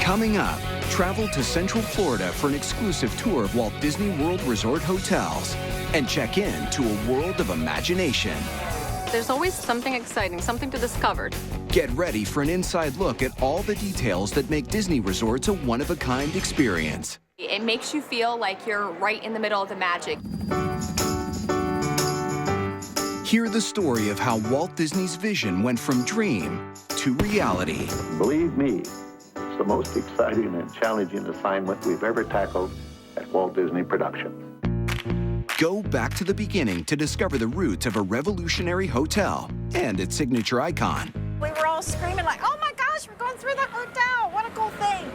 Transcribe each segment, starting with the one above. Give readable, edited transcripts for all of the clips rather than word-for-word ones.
Coming up, travel to Central Florida for an exclusive tour of Walt Disney World Resort hotels and check in to a world of imagination. There's always something exciting, something to discover. Get ready for an inside look at all the details that make Disney resorts a one-of-a-kind experience. It makes you feel like you're right in the middle of the magic. Hear the story of how Walt Disney's vision went from dream to reality. Believe me, it's the most exciting and challenging assignment we've ever tackled at Walt Disney Productions. Go back to the beginning to discover the roots of a revolutionary hotel and its signature icon. We were all screaming like, oh my gosh, we're going through the hotel. What a cool thing.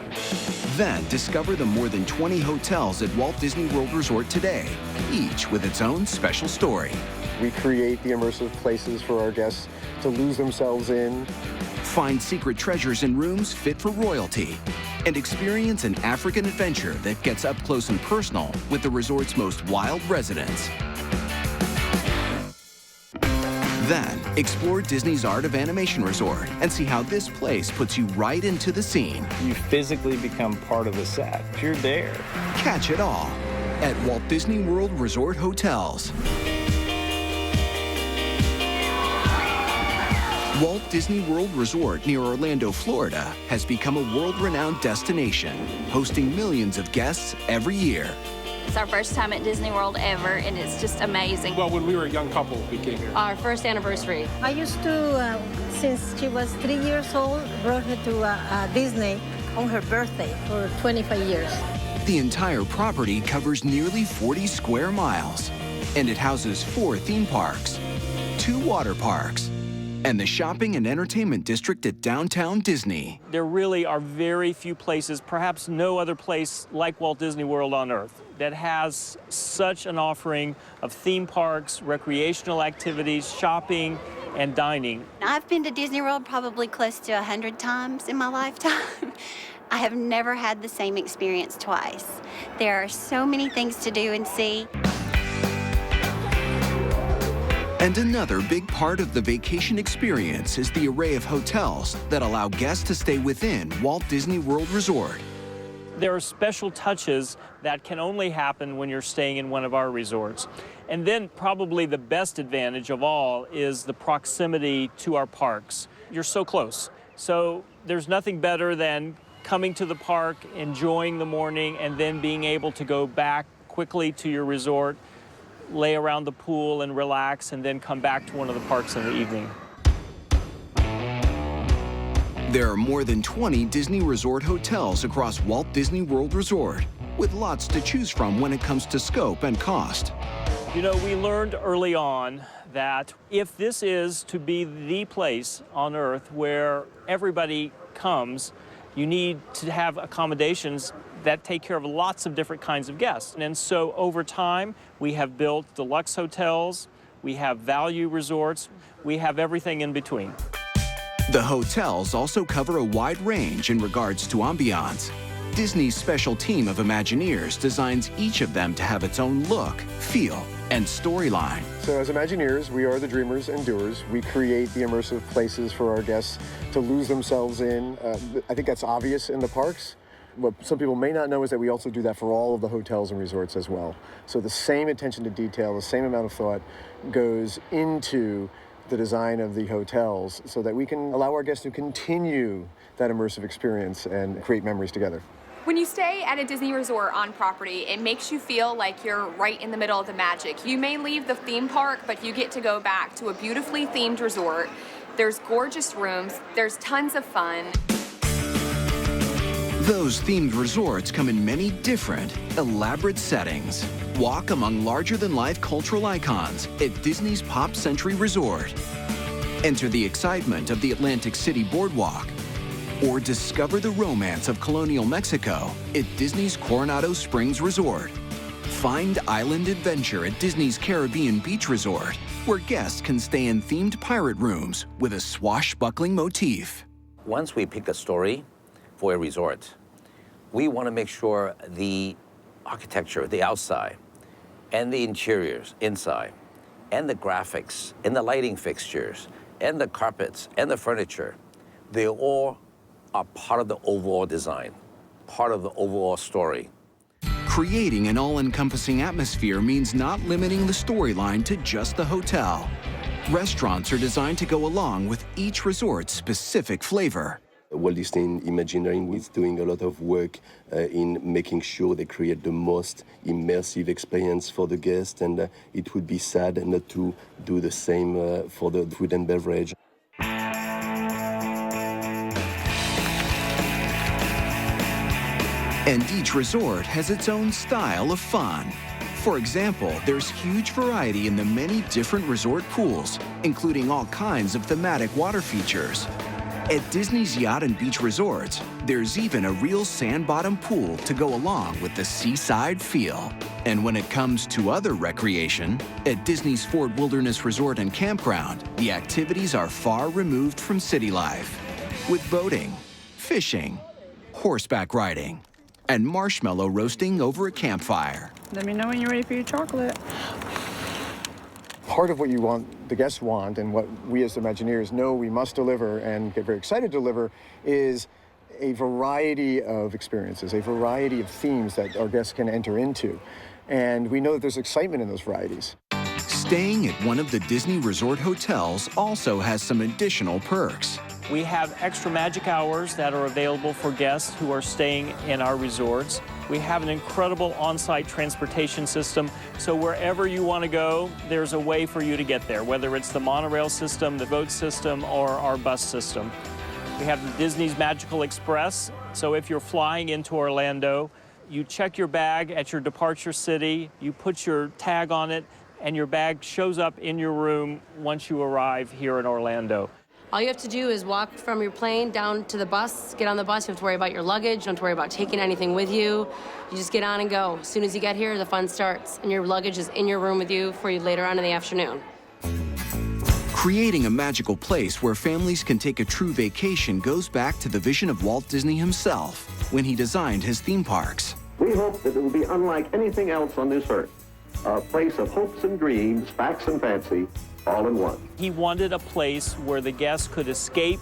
Then discover the more than 20 hotels at Walt Disney World Resort today, each with its own special story. We create the immersive places for our guests to lose themselves in. Find secret treasures in rooms fit for royalty and experience an African adventure that gets up close and personal with the resort's most wild residents. Then, explore Disney's Art of Animation Resort and see how this place puts you right into the scene. You physically become part of the set. You're there. Catch it all at Walt Disney World Resort Hotels. Walt Disney World Resort near Orlando, Florida, has become a world-renowned destination, hosting millions of guests every year. It's our first time at Disney World ever, and it's just amazing. Well, when we were a young couple, we came here. Our first anniversary. I used to, since she was 3 years old, brought her to Disney on her birthday for 25 years. The entire property covers nearly 40 square miles, and it houses 4 theme parks, 2 water parks, and the shopping and entertainment district at downtown Disney. There really are very few places, perhaps no other place like Walt Disney World on Earth, that has such an offering of theme parks, recreational activities, shopping, and dining. I've been to Disney World probably close to 100 times in my lifetime. I have never had the same experience twice. There are so many things to do and see. And another big part of the vacation experience is the array of hotels that allow guests to stay within Walt Disney World Resort. There are special touches that can only happen when you're staying in one of our resorts. And then probably the best advantage of all is the proximity to our parks. You're so close. So there's nothing better than coming to the park, enjoying the morning, and then being able to go back quickly to your resort, lay around the pool and relax, and then come back to one of the parks in the evening. There are more than 20 Disney Resort hotels across Walt Disney World Resort, with lots to choose from when it comes to scope and cost. You know, we learned early on that if this is to be the place on Earth where everybody comes, you need to have accommodations that take care of lots of different kinds of guests. And so over time, we have built deluxe hotels, we have value resorts, we have everything in between. The hotels also cover a wide range in regards to ambiance. Disney's special team of Imagineers designs each of them to have its own look, feel, and storyline. So as Imagineers, we are the dreamers and doers. We create the immersive places for our guests to lose themselves in. I think that's obvious in the parks. What some people may not know is that we also do that for all of the hotels and resorts as well. So the same attention to detail, the same amount of thought goes into the design of the hotels so that we can allow our guests to continue that immersive experience and create memories together. When you stay at a Disney resort on property, it makes you feel like you're right in the middle of the magic. You may leave the theme park, but you get to go back to a beautifully themed resort. There's gorgeous rooms, there's tons of fun. Those themed resorts come in many different, elaborate settings. Walk among larger-than-life cultural icons at Disney's Pop Century Resort. Enter the excitement of the Atlantic City Boardwalk. Or discover the romance of colonial Mexico at Disney's Coronado Springs Resort. Find island adventure at Disney's Caribbean Beach Resort, where guests can stay in themed pirate rooms with a swashbuckling motif. Once we pick a story for a resort, we want to make sure the architecture, the outside, and the interiors inside, and the graphics, and the lighting fixtures, and the carpets, and the furniture, they all are part of the overall design. part of the overall story. Creating an all-encompassing atmosphere means not limiting the storyline to just the hotel. Restaurants are designed to go along with each resort's specific flavor. Walt Disney Imagineering is doing a lot of work in making sure they create the most immersive experience for the guest, and it would be sad not to do the same for the food and beverage. And each resort has its own style of fun. For example, there's huge variety in the many different resort pools, including all kinds of thematic water features. At Disney's Yacht and Beach Resorts, there's even a real sand-bottom pool to go along with the seaside feel. And when it comes to other recreation, at Disney's Fort Wilderness Resort and Campground, the activities are far removed from city life, with boating, fishing, horseback riding, and marshmallow roasting over a campfire. Let me know when you're ready for your chocolate. Part of what the guests want, and what we as Imagineers know we must deliver and get very excited to deliver, is a variety of experiences, a variety of themes that our guests can enter into. And we know that there's excitement in those varieties. Staying at one of the Disney Resort hotels also has some additional perks. We have extra magic hours that are available for guests who are staying in our resorts. We have an incredible on-site transportation system, so wherever you want to go, there's a way for you to get there, whether it's the monorail system, the boat system, or our bus system. We have the Disney's Magical Express, so if you're flying into Orlando, you check your bag at your departure city, you put your tag on it, and your bag shows up in your room once you arrive here in Orlando. All you have to do is walk from your plane down to the bus, get on the bus. You don't have to worry about your luggage, you don't have to worry about taking anything with you. You just get on and go. As soon as you get here, the fun starts, and your luggage is in your room with you for you later on in the afternoon. Creating a magical place where families can take a true vacation goes back to the vision of Walt Disney himself when he designed his theme parks. We hope that it will be unlike anything else on this earth. A place of hopes and dreams, facts and fancy, all in one. He wanted a place where the guests could escape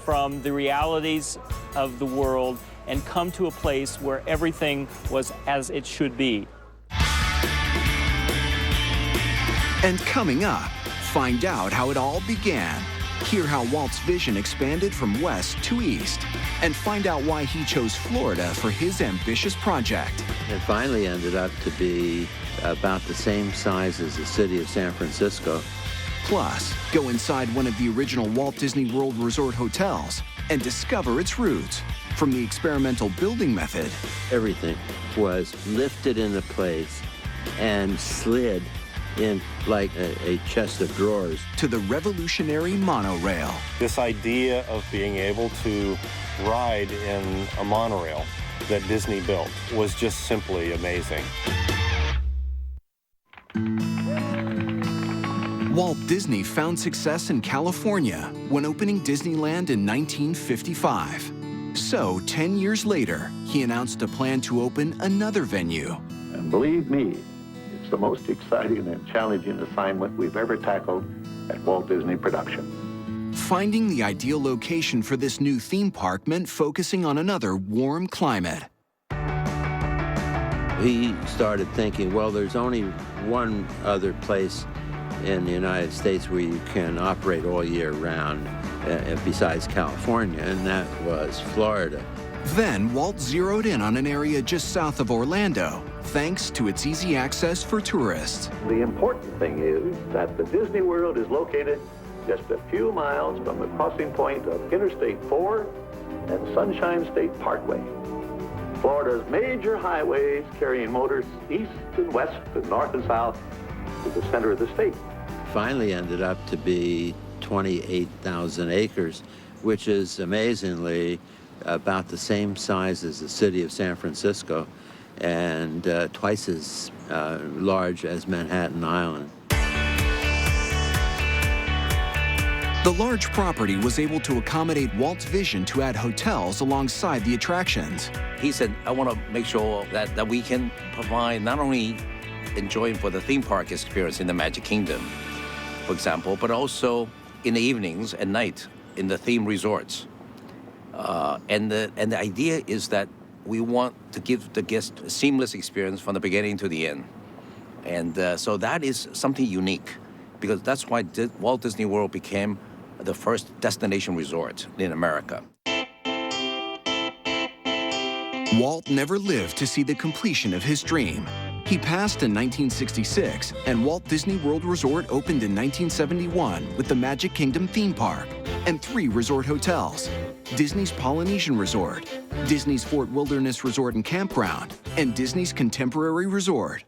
from the realities of the world and come to a place where everything was as it should be. And coming up, find out how it all began. Hear how Walt's vision expanded from west to east, and find out why he chose Florida for his ambitious project. It finally ended up to be about the same size as the city of San Francisco. Plus, go inside one of the original Walt Disney World Resort hotels and discover its roots, from the experimental building method. Everything was lifted into place and slid in like a chest of drawers, to the revolutionary monorail. This idea of being able to ride in a monorail that Disney built was just simply amazing. Walt Disney found success in California when opening Disneyland in 1955. So, 10 years later, he announced a plan to open another venue. And believe me, it's the most exciting and challenging assignment we've ever tackled at Walt Disney Production. Finding the ideal location for this new theme park meant focusing on another warm climate. We started thinking, well, there's only one other place in the United States where you can operate all year round besides California, and that was Florida. Then Walt zeroed in on an area just south of Orlando, thanks to its easy access for tourists. The important thing is that the Disney World is located just a few miles from the crossing point of Interstate 4 and Sunshine State Parkway, Florida's major highways carrying motors east and west and north and south to the center of the state. Finally ended up to be 28,000 acres, which is amazingly about the same size as the city of San Francisco and twice as large as Manhattan Island. The large property was able to accommodate Walt's vision to add hotels alongside the attractions. He said, I want to make sure that we can provide not only enjoying for the theme park experience in the Magic Kingdom, for example, but also in the evenings and night in the theme resorts. And the idea is that we want to give the guest a seamless experience from the beginning to the end. And so that is something unique, because that's why Walt Disney World became the first destination resort in America. Walt never lived to see the completion of his dream. He passed in 1966, and Walt Disney World Resort opened in 1971 with the Magic Kingdom theme park and 3 resort hotels: Disney's Polynesian Resort, Disney's Fort Wilderness Resort and Campground, and Disney's Contemporary Resort.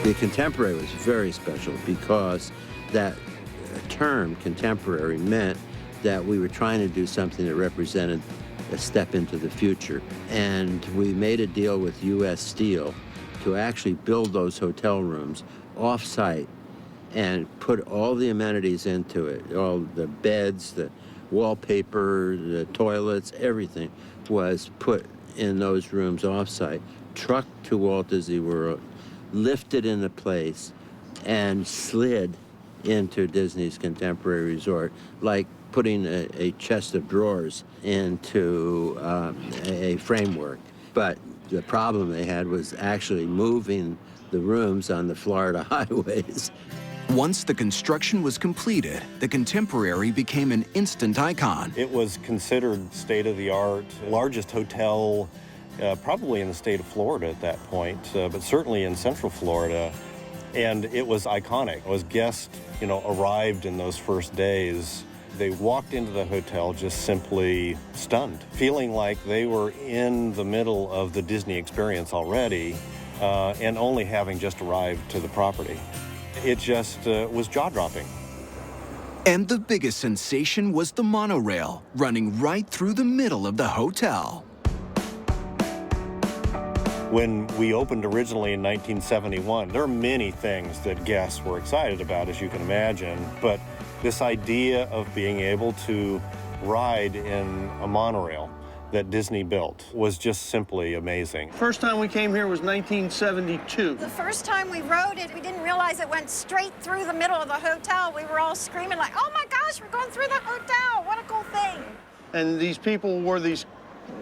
The contemporary was very special because that term, contemporary, meant that we were trying to do something that represented a step into the future. And we made a deal with U.S. Steel to actually build those hotel rooms off-site and put all the amenities into it. All the beds, the wallpaper, the toilets, everything was put in those rooms off-site, trucked to Walt Disney World, lifted into place, and slid into Disney's Contemporary Resort, like putting a chest of drawers into a framework. But the problem they had was actually moving the rooms on the Florida highways. Once the construction was completed, the Contemporary became an instant icon. It was considered state-of-the-art, largest hotel probably in the state of Florida at that point, but certainly in Central Florida. And it was iconic. As guests, arrived in those first days, they walked into the hotel just simply stunned, feeling like they were in the middle of the Disney experience already, and only having just arrived to the property. It just was jaw-dropping. And the biggest sensation was the monorail, running right through the middle of the hotel. When we opened originally in 1971, there are many things that guests were excited about, as you can imagine, but this idea of being able to ride in a monorail that Disney built was just simply amazing. First time we came here was 1972. The first time we rode it, we didn't realize it went straight through the middle of the hotel. We were all screaming like, oh my gosh, we're going through the hotel. What a cool thing. And these people wore these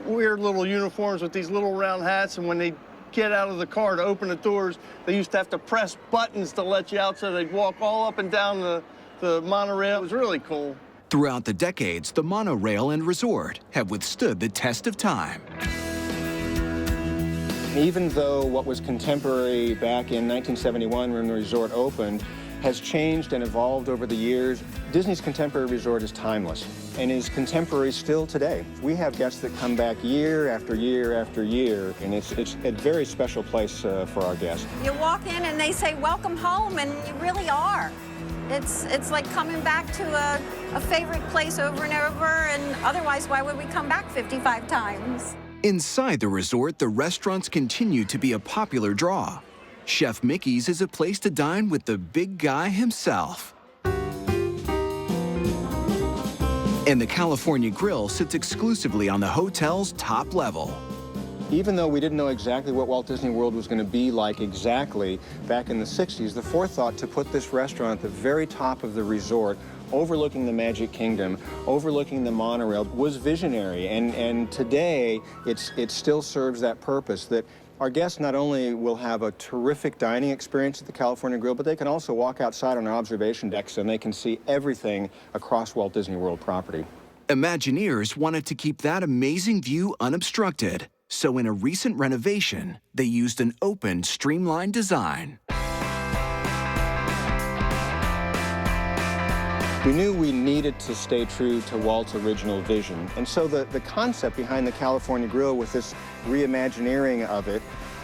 weird little uniforms with these little round hats, and when they get out of the car to open the doors, they used to have to press buttons to let you out, so they'd walk all up and down the monorail. It was really cool. Throughout the decades, the monorail and resort have withstood the test of time. Even though what was contemporary back in 1971 when the resort opened has changed and evolved over the years, Disney's Contemporary Resort is timeless and is contemporary still today. We have guests that come back year after year after year, and it's a very special place for our guests. You walk in and they say, welcome home, and you really are. It's like coming back to a favorite place over and over, and otherwise, why would we come back 55 times? Inside the resort, the restaurants continue to be a popular draw. Chef Mickey's is a place to dine with the big guy himself. And the California Grill sits exclusively on the hotel's top level. Even though we didn't know exactly what Walt Disney World was going to be like exactly back in the 60s, the forethought to put this restaurant at the very top of the resort, overlooking the Magic Kingdom, overlooking the monorail, was visionary. And today, it still serves that purpose, that our guests not only will have a terrific dining experience at the California Grill, but they can also walk outside on observation decks and they can see everything across Walt Disney World property. Imagineers wanted to keep that amazing view unobstructed. So in a recent renovation, they used an open, streamlined design. We knew we needed to stay true to Walt's original vision. And so the concept behind the California Grill with this reimagineering of it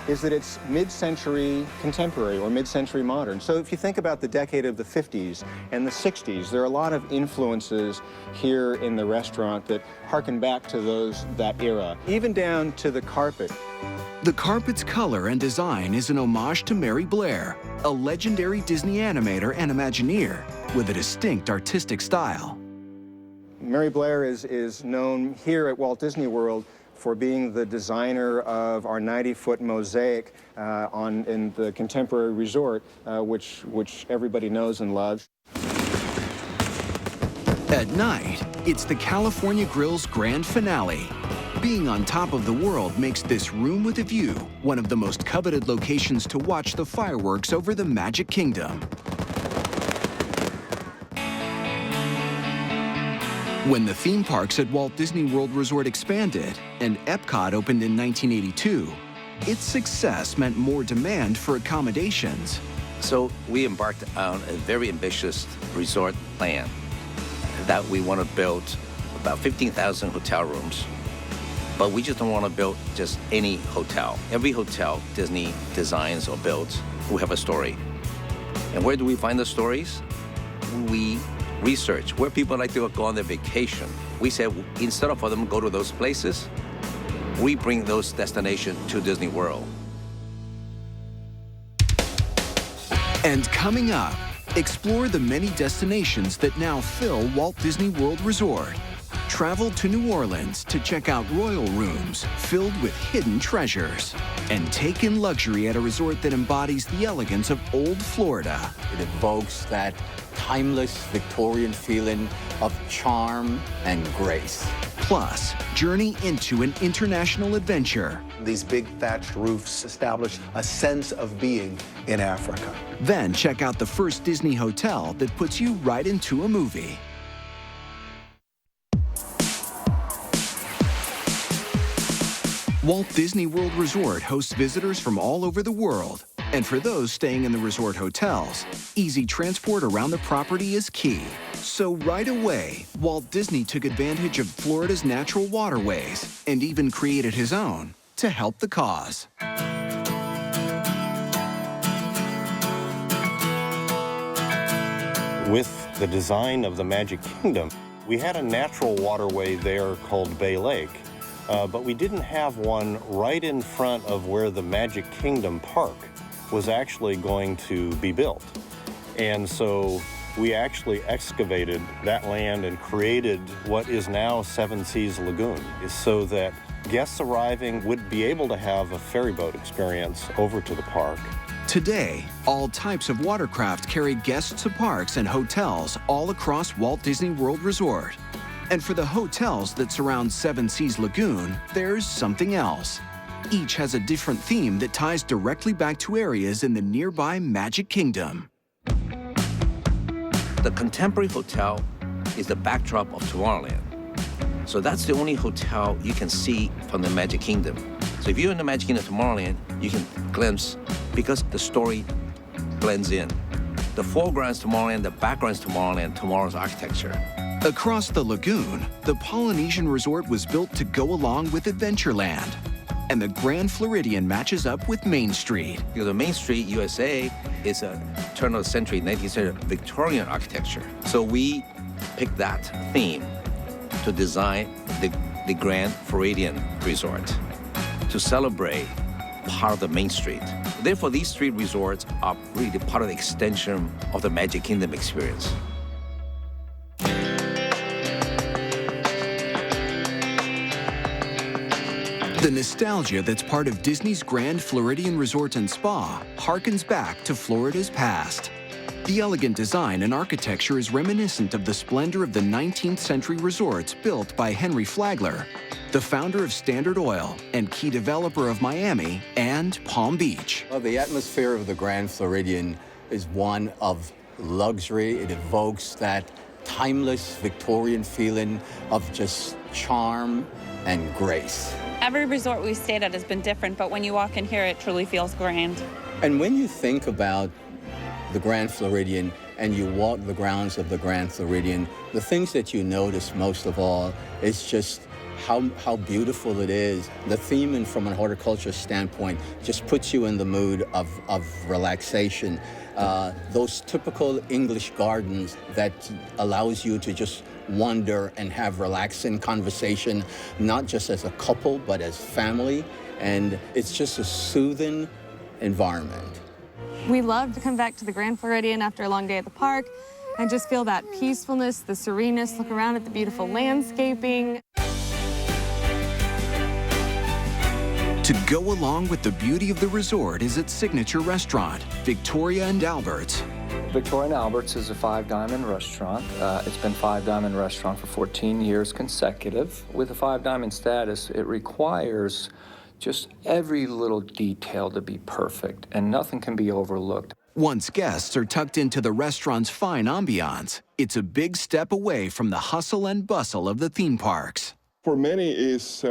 is that it's mid-century contemporary or mid-century modern. So if you think about the decade of the 50s and the 60s, there are a lot of influences here in the restaurant that harken back to that era, even down to the carpet. The carpet's color and design is an homage to Mary Blair, a legendary Disney animator and Imagineer with a distinct artistic style. Mary Blair is known here at Walt Disney World for being the designer of our 90-foot mosaic in the Contemporary Resort, which everybody knows and loves. At night, It's the California Grill's grand finale. Being on top of the world makes this room with a view one of the most coveted locations to watch the fireworks over the Magic Kingdom. When the theme parks at Walt Disney World Resort expanded and Epcot opened in 1982, its success meant more demand for accommodations. So we embarked on a very ambitious resort plan that we want to build about 15,000 hotel rooms. But we just don't want to build just any hotel. Every hotel Disney designs or builds will have a story. And where do we find the stories? We research where people like to go on their vacation. We said instead of for them to go to those places, we bring those destinations to Disney World. And coming up, explore the many destinations that now fill Walt Disney World Resort. Travel to New Orleans to check out royal rooms filled with hidden treasures. And take in luxury at a resort that embodies the elegance of old Florida. It evokes that timeless Victorian feeling of charm and grace. Plus, journey into an international adventure. These big thatched roofs establish a sense of being in Africa. Then check out the first Disney hotel that puts you right into a movie. Walt Disney World Resort hosts visitors from all over the world. And for those staying in the resort hotels, easy transport around the property is key. So right away, Walt Disney took advantage of Florida's natural waterways and even created his own to help the cause. With the design of the Magic Kingdom, we had a natural waterway there called Bay Lake. But we didn't have one right in front of where the Magic Kingdom Park was actually going to be built. And so we actually excavated that land and created what is now Seven Seas Lagoon, so that guests arriving would be able to have a ferry boat experience over to the park. Today, all types of watercraft carry guests to parks and hotels all across Walt Disney World Resort. And for the hotels that surround Seven Seas Lagoon, there's something else. Each has a different theme that ties directly back to areas in the nearby Magic Kingdom. The Contemporary Hotel is the backdrop of Tomorrowland. So that's the only hotel you can see from the Magic Kingdom. So if you're in the Magic Kingdom Tomorrowland, you can glimpse, because the story blends in. The foreground's Tomorrowland, the background's Tomorrowland, tomorrow's architecture. Across the lagoon, the Polynesian resort was built to go along with Adventureland. And the Grand Floridian matches up with Main Street. The Main Street, USA, is a turn of the century, 19th century Victorian architecture. So we picked that theme to design the Grand Floridian resort to celebrate part of the Main Street. Therefore, these street resorts are really part of the extension of the Magic Kingdom experience. The nostalgia that's part of Disney's Grand Floridian Resort and Spa harkens back to Florida's past. The elegant design and architecture is reminiscent of the splendor of the 19th century resorts built by Henry Flagler, the founder of Standard Oil and key developer of Miami and Palm Beach. Well, the atmosphere of the Grand Floridian is one of luxury. It evokes that timeless Victorian feeling of just charm and grace. Every resort we've stayed at has been different, but when you walk in here, it truly feels grand. And when you think about the Grand Floridian and you walk the grounds of the Grand Floridian, the things that you notice most of all is just how beautiful it is. The theme, and from a horticulture standpoint, just puts you in the mood of relaxation. Those typical English gardens that allows you to just wonder and have relaxing conversation, not just as a couple, but as family. And it's just a soothing environment. We love to come back to the Grand Floridian after a long day at the park and just feel that peacefulness, the sereneness, look around at the beautiful landscaping. To go along with the beauty of the resort is its signature restaurant, Victoria and Albert's. Victorian Albert's is a five-diamond restaurant. It's been five-diamond restaurant for 14 years consecutive. With a five-diamond status, it requires just every little detail to be perfect, and nothing can be overlooked. Once guests are tucked into the restaurant's fine ambiance, it's a big step away from the hustle and bustle of the theme parks. For many, it's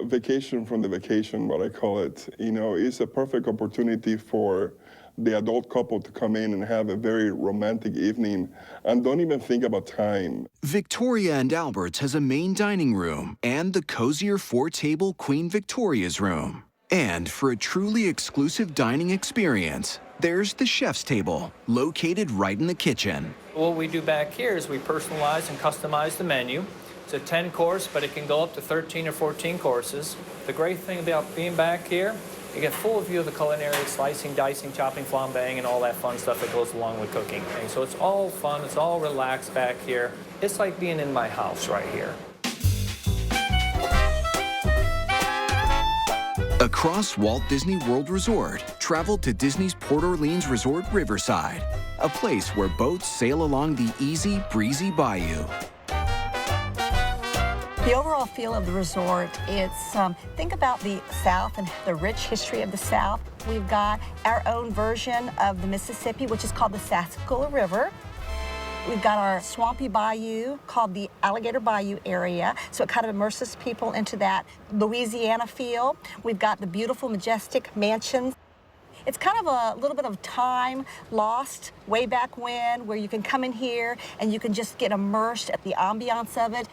vacation from the vacation, what I call it. You know, it's a perfect opportunity for the adult couple to come in and have a very romantic evening and don't even think about time. Victoria and Albert's has a main dining room and the cozier four-table Queen Victoria's room. And for a truly exclusive dining experience, there's the chef's table, located right in the kitchen. What we do back here is we personalize and customize the menu. It's a 10-course, but it can go up to 13 or 14 courses. The great thing about being back here, you get full view of the culinary, slicing, dicing, chopping, flambeing, and all that fun stuff that goes along with cooking. And so it's all fun, it's all relaxed back here. It's like being in my house right here. Across Walt Disney World Resort, travel to Disney's Port Orleans Resort Riverside, a place where boats sail along the easy, breezy bayou. The overall feel of the resort, it's, think about the South and the rich history of the South. We've got our own version of the Mississippi, which is called the Sassagoula River. We've got our swampy bayou called the Alligator Bayou area, so it kind of immerses people into that Louisiana feel. We've got the beautiful, majestic mansions. It's kind of a little bit of time lost way back when, where you can come in here and you can just get immersed at the ambiance of it.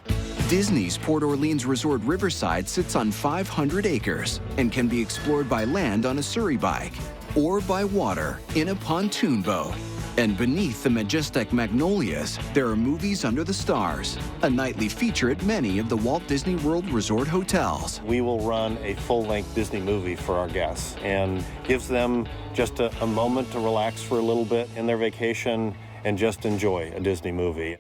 Disney's Port Orleans Resort Riverside sits on 500 acres and can be explored by land on a Surrey bike or by water in a pontoon boat. And beneath the majestic magnolias, there are movies under the stars, a nightly feature at many of the Walt Disney World Resort hotels. We will run a full-length Disney movie for our guests and gives them just a moment to relax for a little bit in their vacation and just enjoy a Disney movie.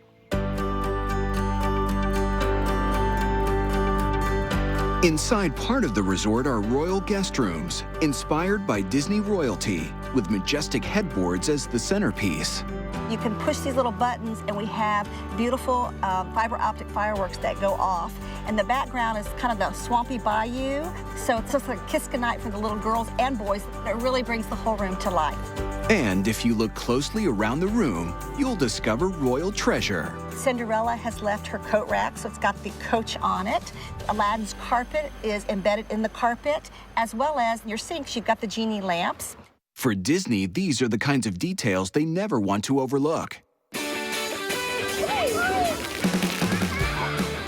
Inside part of the resort are royal guest rooms, inspired by Disney royalty, with majestic headboards as the centerpiece. You can push these little buttons and we have beautiful fiber optic fireworks that go off. And the background is kind of the swampy bayou. So it's just like a kiss goodnight for the little girls and boys. It really brings the whole room to life. And if you look closely around the room, you'll discover royal treasure. Cinderella has left her coat rack, so it's got the coach on it. Aladdin's carpet is embedded in the carpet, as well as in your sinks, you've got the genie lamps. For Disney, these are the kinds of details they never want to overlook.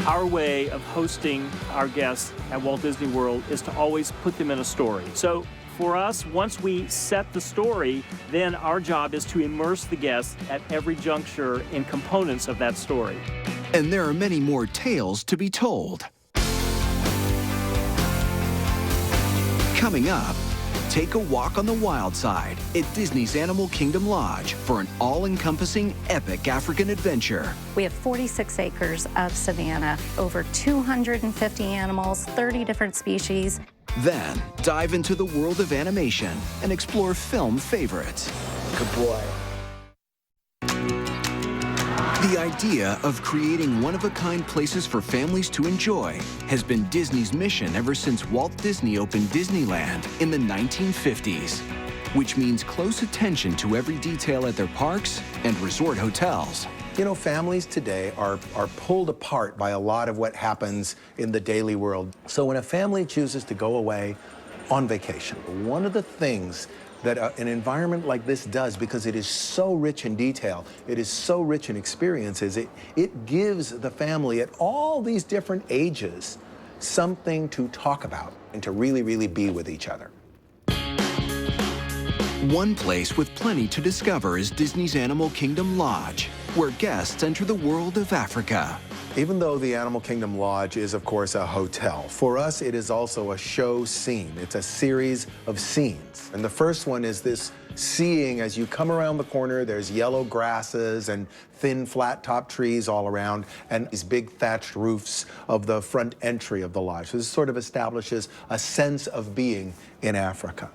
Our way of hosting our guests at Walt Disney World is to always put them in a story. So for us, once we set the story, then our job is to immerse the guests at every juncture in components of that story. And there are many more tales to be told. Coming up, take a walk on the wild side at Disney's Animal Kingdom Lodge for an all-encompassing epic African adventure. We have 46 acres of savanna, over 250 animals, 30 different species. Then, dive into the world of animation and explore film favorites. Good boy. The idea of creating one-of-a-kind places for families to enjoy has been Disney's mission ever since Walt Disney opened Disneyland in the 1950s, which means close attention to every detail at their parks and resort hotels. You know, families today are pulled apart by a lot of what happens in the daily world. So when a family chooses to go away on vacation, one of the things that an environment like this does, because it is so rich in detail, it is so rich in experiences, it gives the family at all these different ages something to talk about and to really, really be with each other. One place with plenty to discover is Disney's Animal Kingdom Lodge, where guests enter the world of Africa. Even though the Animal Kingdom Lodge is, of course, a hotel, for us it is also a show scene. It's a series of scenes. And the first one is this seeing as you come around the corner, there's yellow grasses and thin flat-top trees all around, and these big thatched roofs of the front entry of the lodge. So this sort of establishes a sense of being in Africa.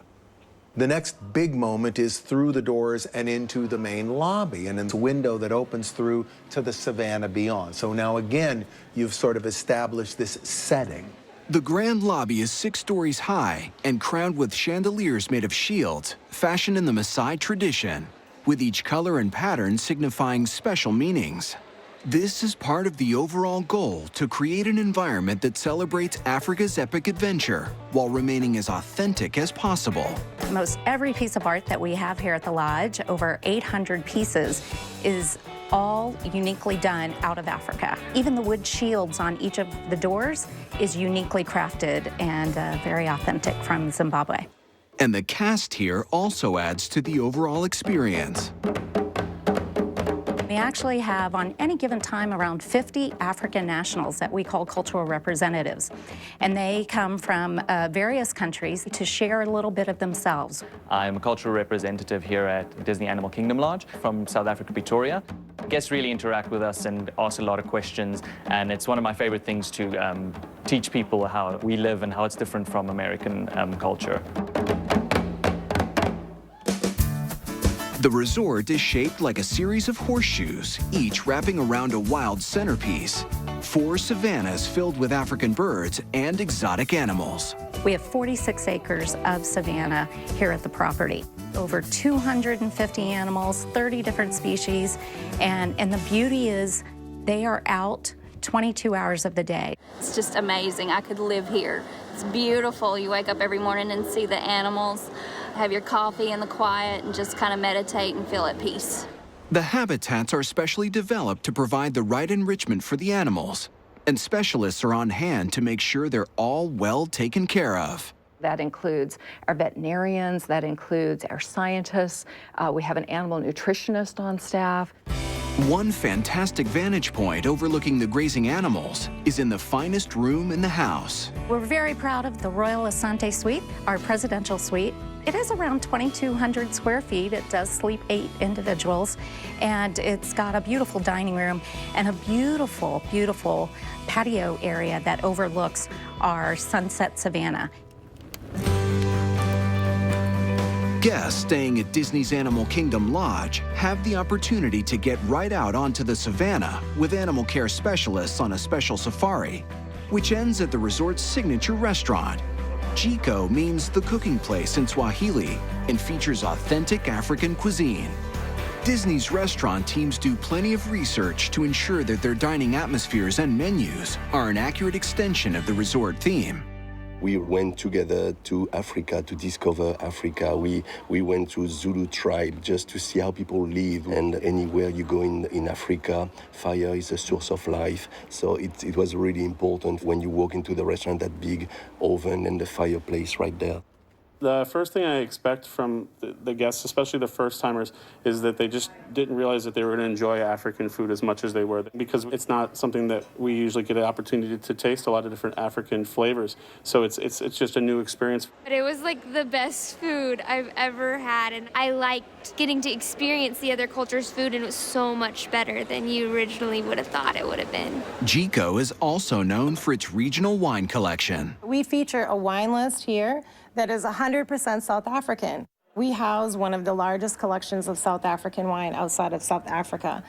The next big moment is through the doors and into the main lobby, and it's a window that opens through to the savannah beyond. So now again, you've sort of established this setting. The grand lobby is 6 stories high and crowned with chandeliers made of shields, fashioned in the Maasai tradition, with each color and pattern signifying special meanings. This is part of the overall goal to create an environment that celebrates Africa's epic adventure while remaining as authentic as possible. Most every piece of art that we have here at the Lodge, over 800 pieces, is all uniquely done out of Africa. Even the wood shields on each of the doors is uniquely crafted and very authentic from Zimbabwe. And the cast here also adds to the overall experience. We actually have, on any given time, around 50 African nationals that we call cultural representatives. And they come from various countries to share a little bit of themselves. I'm a cultural representative here at Disney Animal Kingdom Lodge from South Africa, Victoria. Guests really interact with us and ask a lot of questions, and it's one of my favorite things to teach people how we live and how it's different from American culture. The resort is shaped like a series of horseshoes, each wrapping around a wild centerpiece. 4 savannas filled with African birds and exotic animals. We have 46 acres of savanna here at the property. Over 250 animals, 30 different species, and the beauty is they are out 22 hours of the day. It's just amazing. I could live here. It's beautiful. You wake up every morning and see the animals, have your coffee in the quiet, and just kind of meditate and feel at peace. The habitats are specially developed to provide the right enrichment for the animals, and specialists are on hand to make sure they're all well taken care of. That includes our veterinarians, that includes our scientists. We have an animal nutritionist on staff. One fantastic vantage point overlooking the grazing animals is in the finest room in the house. We're very proud of the Royal Asante Suite, our presidential suite. It is around 2,200 square feet. It does sleep 8 individuals, and it's got a beautiful dining room and a beautiful, beautiful patio area that overlooks our sunset savanna. Guests staying at Disney's Animal Kingdom Lodge have the opportunity to get right out onto the savannah with animal care specialists on a special safari, which ends at the resort's signature restaurant. Jiko means the cooking place in Swahili and features authentic African cuisine. Disney's restaurant teams do plenty of research to ensure that their dining atmospheres and menus are an accurate extension of the resort theme. We went together to Africa to discover Africa. We went to Zulu tribe just to see how people live. And anywhere you go in Africa, fire is a source of life. So it was really important when you walk into the restaurant, that big oven and the fireplace right there. The first thing I expect from the guests, especially the first-timers, is that they just didn't realize that they were going to enjoy African food as much as they were, because it's not something that we usually get an opportunity to taste a lot of different African flavors. So it's just a new experience. But it was like the best food I've ever had, and I liked getting to experience the other culture's food, and it was so much better than you originally would have thought it would have been. Jiko is also known for its regional wine collection. We feature a wine list here that is 100% South African. We house one of the largest collections of South African wine outside of South Africa.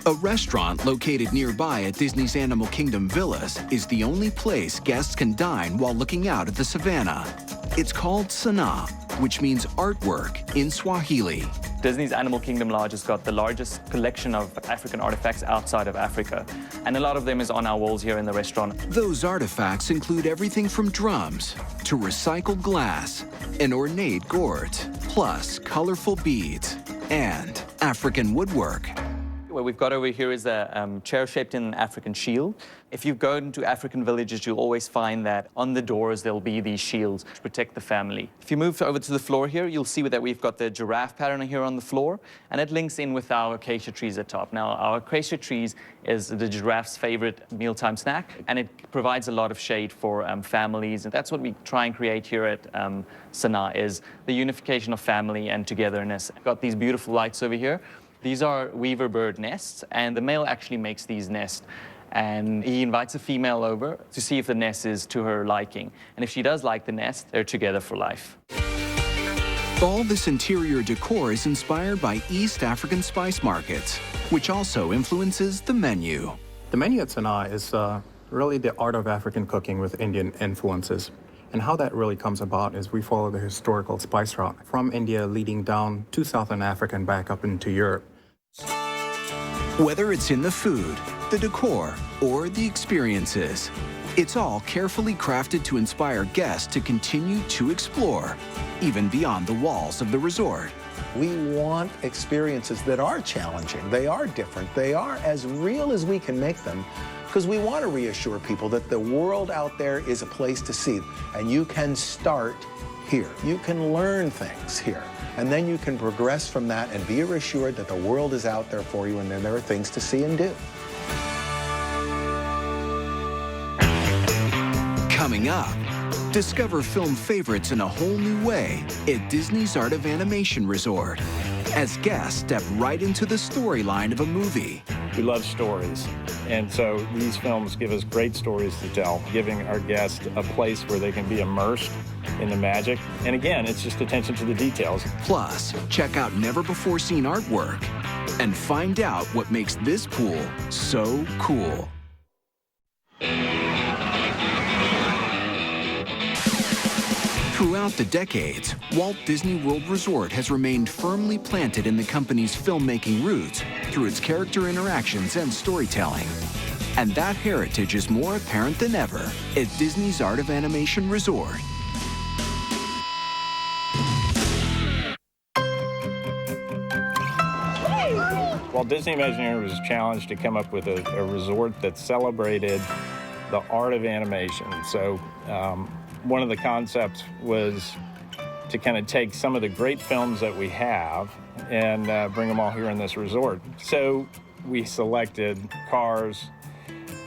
A restaurant located nearby at Disney's Animal Kingdom Villas is the only place guests can dine while looking out at the savannah. It's called Sanaa, which means artwork in Swahili. Disney's Animal Kingdom Lodge has got the largest collection of African artifacts outside of Africa, and a lot of them is on our walls here in the restaurant. Those artifacts include everything from drums to recycled glass and ornate gourds, plus colorful beads and African woodwork. What we've got over here is a chair shaped in an African shield. If you go into African villages, you'll always find that on the doors there'll be these shields to protect the family. If you move over to the floor here, you'll see that we've got the giraffe pattern here on the floor, and it links in with our acacia trees at top. Now, our acacia trees is the giraffe's favorite mealtime snack, and it provides a lot of shade for families, and that's what we try and create here at Sanaa, is the unification of family and togetherness. We've got these beautiful lights over here. These are weaver bird nests, and the male actually makes these nests. And he invites a female over to see if the nest is to her liking. And if she does like the nest, they're together for life. All this interior decor is inspired by East African spice markets, which also influences the menu. The menu at Sanaa is really the art of African cooking with Indian influences. And how that really comes about is we follow the historical spice route from India leading down to Southern Africa and back up into Europe. Whether it's in the food, the decor, or the experiences, it's all carefully crafted to inspire guests to continue to explore, even beyond the walls of the resort. We want experiences that are challenging, they are different, they are as real as we can make them, because we want to reassure people that the world out there is a place to see, and you can start here. You can learn things here, and then you can progress from that and be reassured that the world is out there for you, and then there are things to see and do. Coming up, discover film favorites in a whole new way at Disney's Art of Animation Resort, as guests step right into the storyline of a movie. We love stories, and so these films give us great stories to tell, giving our guests a place where they can be immersed in the magic. And again, it's just attention to the details. Plus, check out never-before-seen artwork and find out what makes this pool so cool. Throughout the decades, Walt Disney World Resort has remained firmly planted in the company's filmmaking roots through its character interactions and storytelling. And that heritage is more apparent than ever at Disney's Art of Animation Resort. Walt Disney Imagineering was challenged to come up with a resort that celebrated the art of animation. So one of the concepts was to kind of take some of the great films that we have and bring them all here in this resort. So we selected Cars,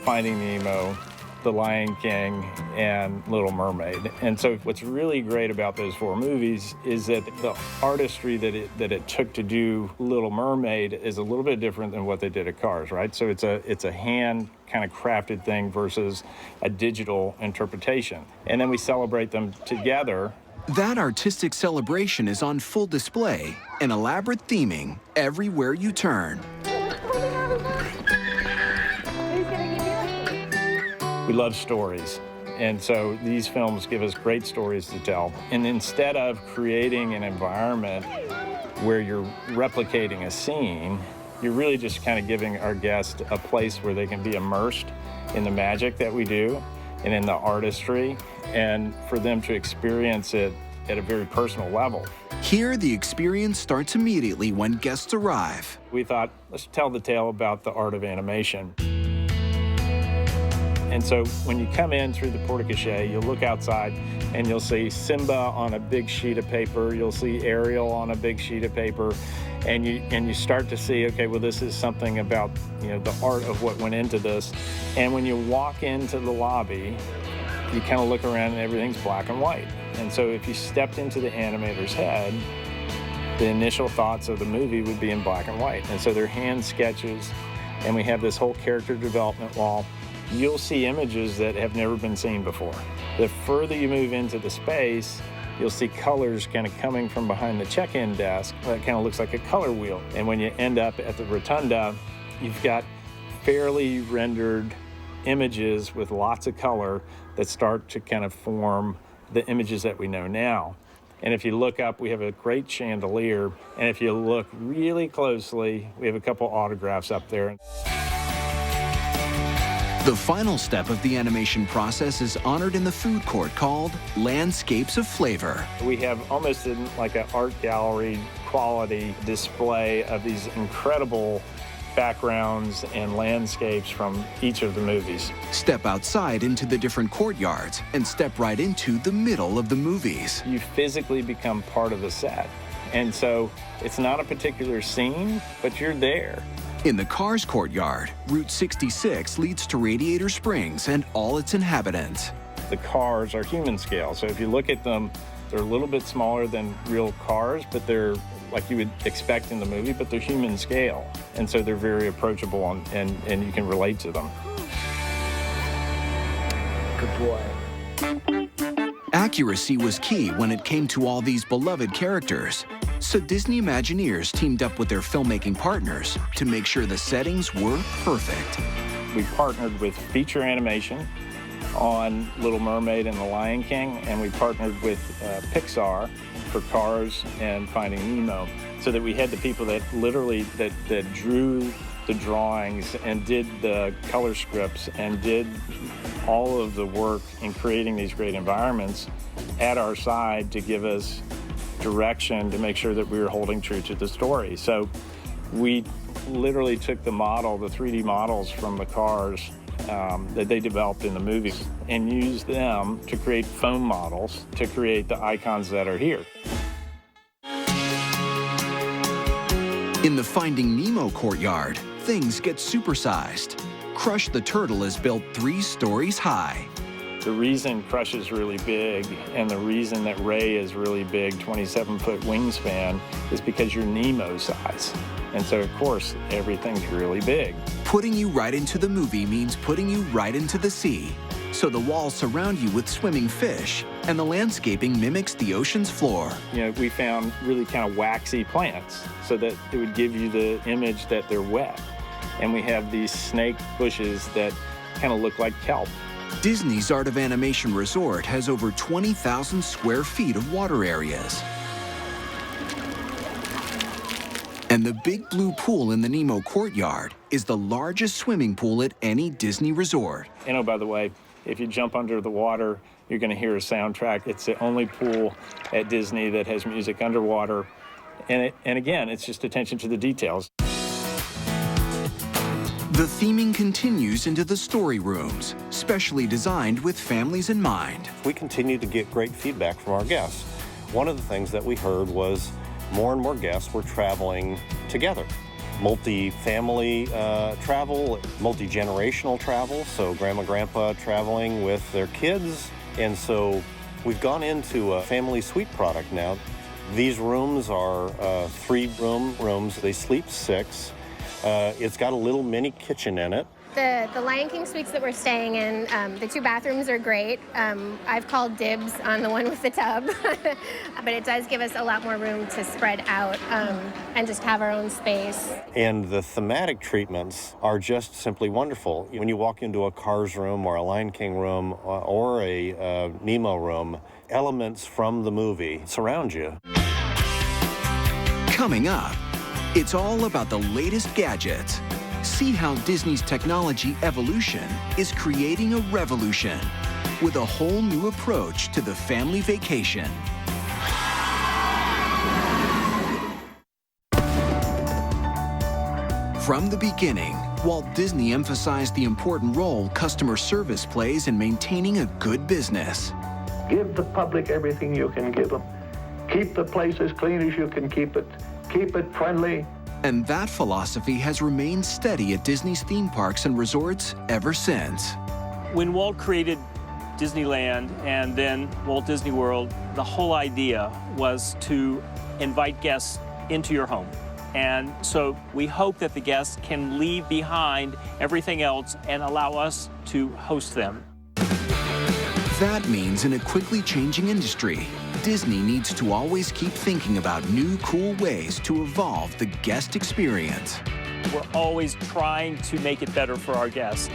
Finding Nemo, The Lion King, and Little Mermaid. And so what's really great about those four movies is that the artistry that it took to do Little Mermaid is a little bit different than what they did at Cars, right? So it's a hand kind of crafted thing versus a digital interpretation. And then we celebrate them together. That artistic celebration is on full display and elaborate theming everywhere you turn. We love stories, and so these films give us great stories to tell. And instead of creating an environment where you're replicating a scene, you're really just kind of giving our guests a place where they can be immersed in the magic that we do and in the artistry, and for them to experience it at a very personal level. Here, the experience starts immediately when guests arrive. We thought, let's tell the tale about the art of animation. And so when you come in through the porte-cochere, you'll look outside and you'll see Simba on a big sheet of paper, you'll see Ariel on a big sheet of paper, and you start to see, okay, well, this is something about, you know, the art of what went into this. And when you walk into the lobby, you kind of look around and everything's black and white. And so if you stepped into the animator's head, the initial thoughts of the movie would be in black and white. And so they're hand sketches, and we have this whole character development wall. You'll see images that have never been seen before. The further you move into the space, you'll see colors kind of coming from behind the check-in desk. That kind of looks like a color wheel. And when you end up at the rotunda, you've got fairly rendered images with lots of color that start to kind of form the images that we know now. And if you look up, we have a great chandelier. And if you look really closely, we have a couple autographs up there. The final step of the animation process is honored in the food court called Landscapes of Flavor. We have almost like an art gallery quality display of these incredible backgrounds and landscapes from each of the movies. Step outside into the different courtyards and step right into the middle of the movies. You physically become part of the set. And so it's not a particular scene, but you're there. In the Cars courtyard, Route 66 leads to Radiator Springs and all its inhabitants. The cars are human scale, so if you look at them, they're a little bit smaller than real cars, but they're like you would expect in the movie, but they're human scale. And so they're very approachable and you can relate to them. Good boy. Accuracy was key when it came to all these beloved characters, so Disney Imagineers teamed up with their filmmaking partners to make sure the settings were perfect. We partnered with feature animation on Little Mermaid and The Lion King, and we partnered with Pixar for Cars and Finding Nemo, so that we had the people that literally that drew the drawings and did the color scripts and did all of the work in creating these great environments at our side to give us direction to make sure that we were holding true to the story. So we literally took the model, the 3D models from the cars that they developed in the movies, and used them to create foam models to create the icons that are here. In the Finding Nemo courtyard, things get supersized. Crush the Turtle is built 3 stories high. The reason Crush is really big and the reason that Ray is really big, 27-foot wingspan, is because you're Nemo size. And so, of course, everything's really big. Putting you right into the movie means putting you right into the sea. So the walls surround you with swimming fish, and the landscaping mimics the ocean's floor. You know, we found really kind of waxy plants so that it would give you the image that they're wet. And we have these snake bushes that kind of look like kelp. Disney's Art of Animation Resort has over 20,000 square feet of water areas. And the big blue pool in the Nemo courtyard is the largest swimming pool at any Disney resort. And oh, by the way, if you jump under the water, you're going to hear a soundtrack. It's the only pool at Disney that has music underwater. And again, it's just attention to the details. The theming continues into the story rooms, specially designed with families in mind. We continue to get great feedback from our guests. One of the things that we heard was more and more guests were traveling together. Multi-family travel, multi-generational travel, so grandma, grandpa traveling with their kids. And so we've gone into a family suite product now. These rooms are 3-room rooms. They sleep 6. It's got a little mini kitchen in it. The Lion King suites that we're staying in, the 2 bathrooms are great. I've called dibs on the one with the tub, but it does give us a lot more room to spread out and just have our own space. And the thematic treatments are just simply wonderful. When you walk into a Cars room or a Lion King room or a Nemo room, elements from the movie surround you. Coming up, it's all about the latest gadgets. See how Disney's technology evolution is creating a revolution with a whole new approach to the family vacation. From the beginning, Walt Disney emphasized the important role customer service plays in maintaining a good business. Give the public everything you can give them. Keep the place as clean as you can keep it. Keep it friendly. And that philosophy has remained steady at Disney's theme parks and resorts ever since. When Walt created Disneyland and then Walt Disney World, the whole idea was to invite guests into your home. And so we hope that the guests can leave behind everything else and allow us to host them. That means in a quickly changing industry, Disney needs to always keep thinking about new, cool ways to evolve the guest experience. We're always trying to make it better for our guests.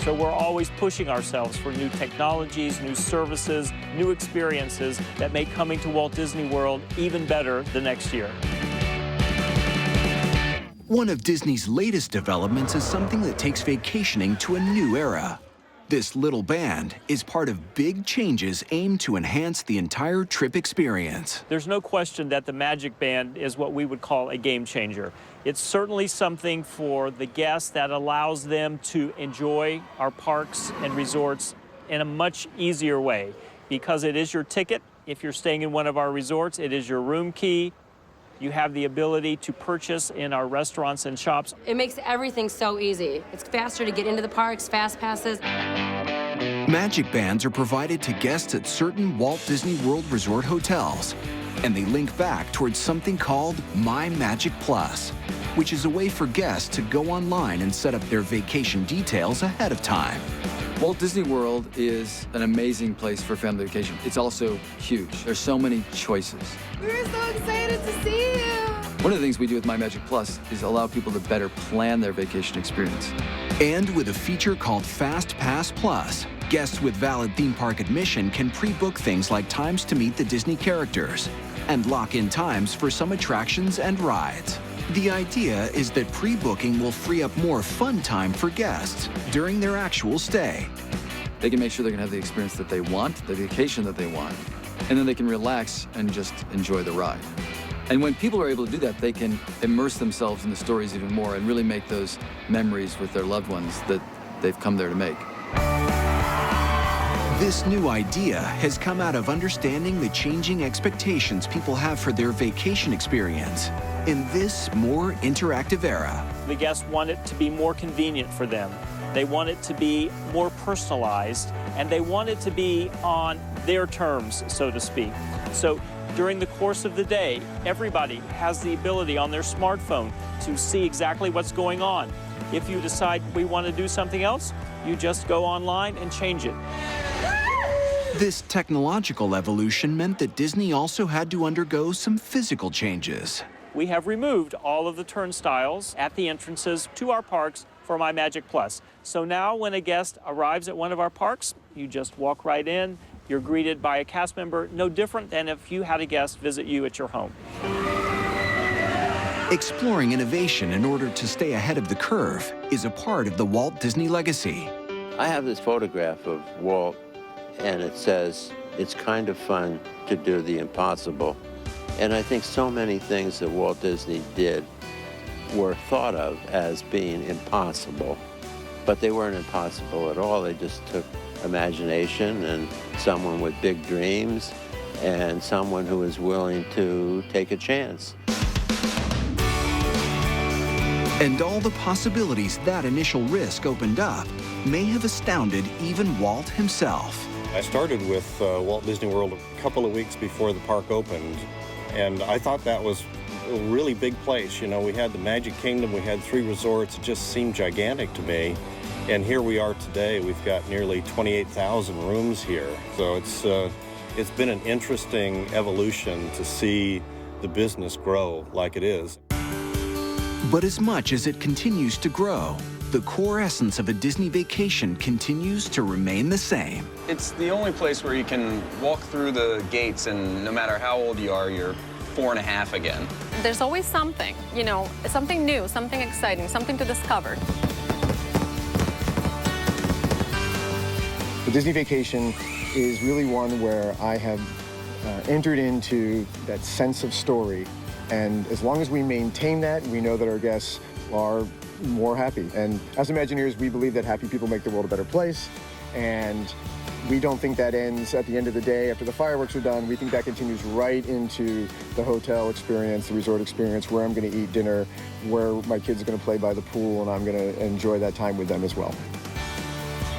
So we're always pushing ourselves for new technologies, new services, new experiences that make coming to Walt Disney World even better the next year. One of Disney's latest developments is something that takes vacationing to a new era. This little band is part of big changes aimed to enhance the entire trip experience. There's no question that the Magic Band is what we would call a game changer. It's certainly something for the guests that allows them to enjoy our parks and resorts in a much easier way, because it is your ticket. If you're staying in one of our resorts, it is your room key. You have the ability to purchase in our restaurants and shops. It makes everything so easy. It's faster to get into the parks, fast passes. Magic Bands are provided to guests at certain Walt Disney World Resort hotels, and they link back towards something called My Magic Plus, which is a way for guests to go online and set up their vacation details ahead of time. Walt Disney World is an amazing place for family vacation. It's also huge. There's so many choices. We're so excited to see you. One of the things we do with My Magic Plus is allow people to better plan their vacation experience. And with a feature called Fast Pass Plus, guests with valid theme park admission can pre-book things like times to meet the Disney characters and lock in times for some attractions and rides. The idea is that pre-booking will free up more fun time for guests during their actual stay. They can make sure they're going to have the experience that they want, the vacation that they want, and then they can relax and just enjoy the ride. And when people are able to do that, they can immerse themselves in the stories even more and really make those memories with their loved ones that they've come there to make. This new idea has come out of understanding the changing expectations people have for their vacation experience in this more interactive era. The guests want it to be more convenient for them. They want it to be more personalized, and they want it to be on their terms, so to speak. So during the course of the day, everybody has the ability on their smartphone to see exactly what's going on. If you decide we want to do something else, you just go online and change it. This technological evolution meant that Disney also had to undergo some physical changes. We have removed all of the turnstiles at the entrances to our parks for My Magic Plus. So now when a guest arrives at one of our parks, you just walk right in, you're greeted by a cast member, no different than if you had a guest visit you at your home. Exploring innovation in order to stay ahead of the curve is a part of the Walt Disney legacy. I have this photograph of Walt, and it says, "It's kind of fun to do the impossible." And I think so many things that Walt Disney did were thought of as being impossible, but they weren't impossible at all. They just took imagination and someone with big dreams and someone who was willing to take a chance. And all the possibilities that initial risk opened up may have astounded even Walt himself. I started with Walt Disney World a couple of weeks before the park opened, and I thought that was a really big place. You know, we had the Magic Kingdom, we had 3 resorts. It just seemed gigantic to me. And here we are today. We've got nearly 28,000 rooms here. So it's been an interesting evolution to see the business grow like it is. But as much as it continues to grow, the core essence of a Disney vacation continues to remain the same. It's the only place where you can walk through the gates and no matter how old you are, you're 4 and a half again. There's always something, you know, something new, something exciting, something to discover. The Disney vacation is really one where I have entered into that sense of story. And as long as we maintain that, we know that our guests are more happy. And as Imagineers, we believe that happy people make the world a better place. And we don't think that ends at the end of the day after the fireworks are done. We think that continues right into the hotel experience, the resort experience, where I'm going to eat dinner, where my kids are going to play by the pool, and I'm going to enjoy that time with them as well.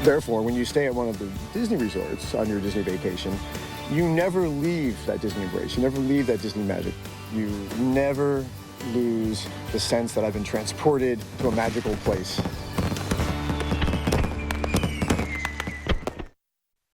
Therefore, when you stay at one of the Disney resorts on your Disney vacation, you never leave that Disney embrace. You never leave that Disney magic. You never lose the sense that I've been transported to a magical place.